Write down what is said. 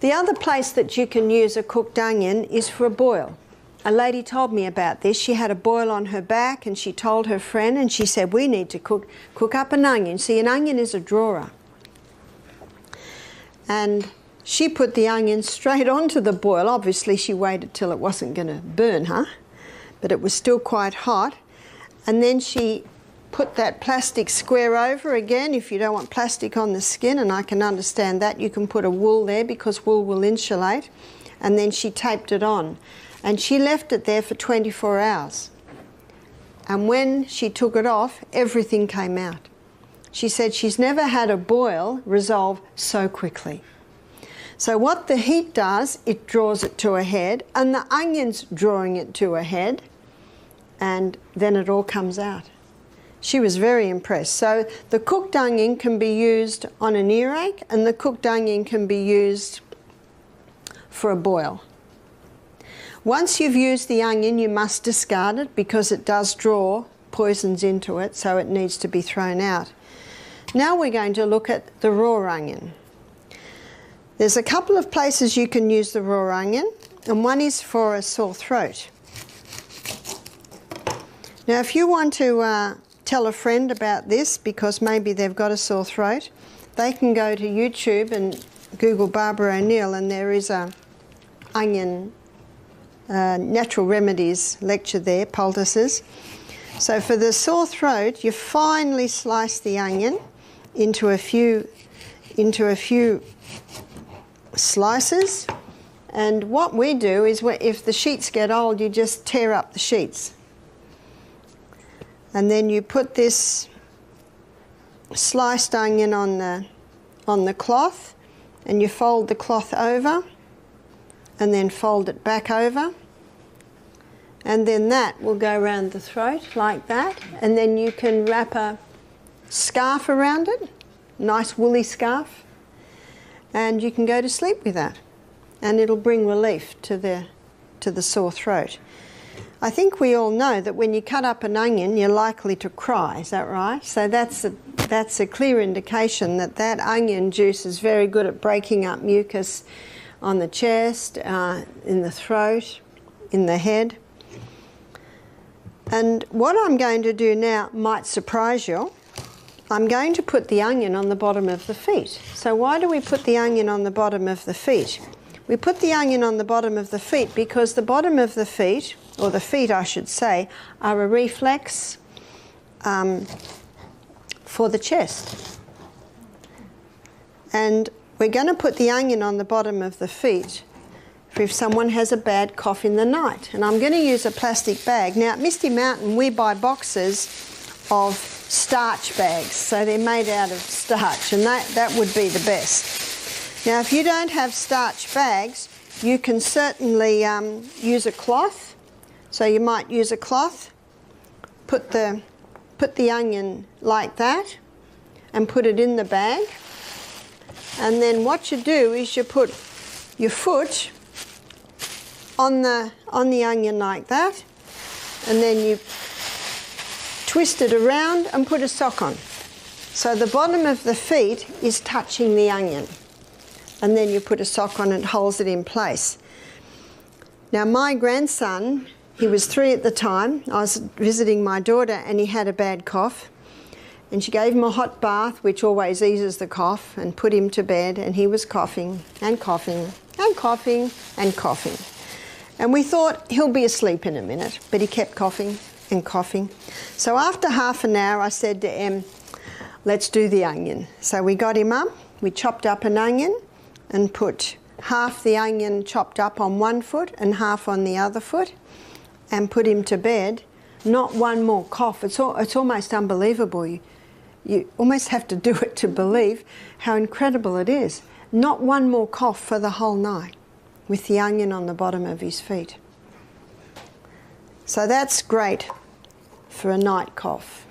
The other place that you can use a cooked onion is for a boil. A lady told me about this. She had a boil on her back and she told her friend and she said, we need to cook up an onion. See, an onion is a drawer. And she put the onion straight onto the boil. Obviously she waited till it wasn't going to burn her, but it was still quite hot. And then she put that plastic square over again if you don't want plastic on the skin, and I can understand that. You can put a wool there because wool will insulate. And then she taped it on. And she left it there for 24 hours. And when she took it off, everything came out. She said she's never had a boil resolve so quickly. So what the heat does, it draws it to a head, and the onion's drawing it to a head, and then it all comes out. She was very impressed. So the cooked onion can be used on an earache, and the cooked onion can be used for a boil. Once you've used the onion, you must discard it because it does draw poisons into it, so it needs to be thrown out. Now we're going to look at the raw onion. There's a couple of places you can use the raw onion, and one is for a sore throat. Now if you want to tell a friend about this because maybe they've got a sore throat, they can go to YouTube and Google Barbara O'Neill, and there is a onion natural remedies lecture there, poultices. So for the sore throat, you finely slice the onion into a few slices, and what we do is if the sheets get old, you just tear up the sheets. And then you put this sliced onion on the cloth, and you fold the cloth over, and then fold it back over, and then that will go around the throat like that, and then you can wrap a scarf around it, nice woolly scarf, and you can go to sleep with that, and it'll bring relief to the sore throat. I think we all know that when you cut up an onion, you're likely to cry, is that right? So that's a clear indication that that onion juice is very good at breaking up mucus on the chest, in the throat, in the head. And what I'm going to do now might surprise you. I'm going to put the onion on the bottom of the feet. So why do we put the onion on the bottom of the feet? We put the onion on the bottom of the feet because the bottom of the feet, or the feet I should say, are a reflex for the chest. And we're going to put the onion on the bottom of the feet for if someone has a bad cough in the night. And I'm going to use a plastic bag. Now at Misty Mountain we buy boxes of starch bags, so they're made out of starch, and that would be the best. Now if you don't have starch bags, you can certainly use a cloth. So you might use a cloth, put the onion like that, and put it in the bag. And then what you do is you put your foot on the onion like that, and then you twist it around and put a sock on. So the bottom of the feet is touching the onion, and then you put a sock on and it holds it in place. Now my grandson, he was 3 at the time, I was visiting my daughter, and he had a bad cough. And she gave him a hot bath, which always eases the cough, and put him to bed, and he was coughing and coughing and coughing and coughing. And we thought he'll be asleep in a minute, but he kept coughing and coughing. So after half an hour I said to Em, let's do the onion. So we got him up, we chopped up an onion and put half the onion chopped up on one foot and half on the other foot, and put him to bed. Not one more cough. It's almost unbelievable. You almost have to do it to believe how incredible it is. Not one more cough for the whole night with the onion on the bottom of his feet. So that's great for a night cough.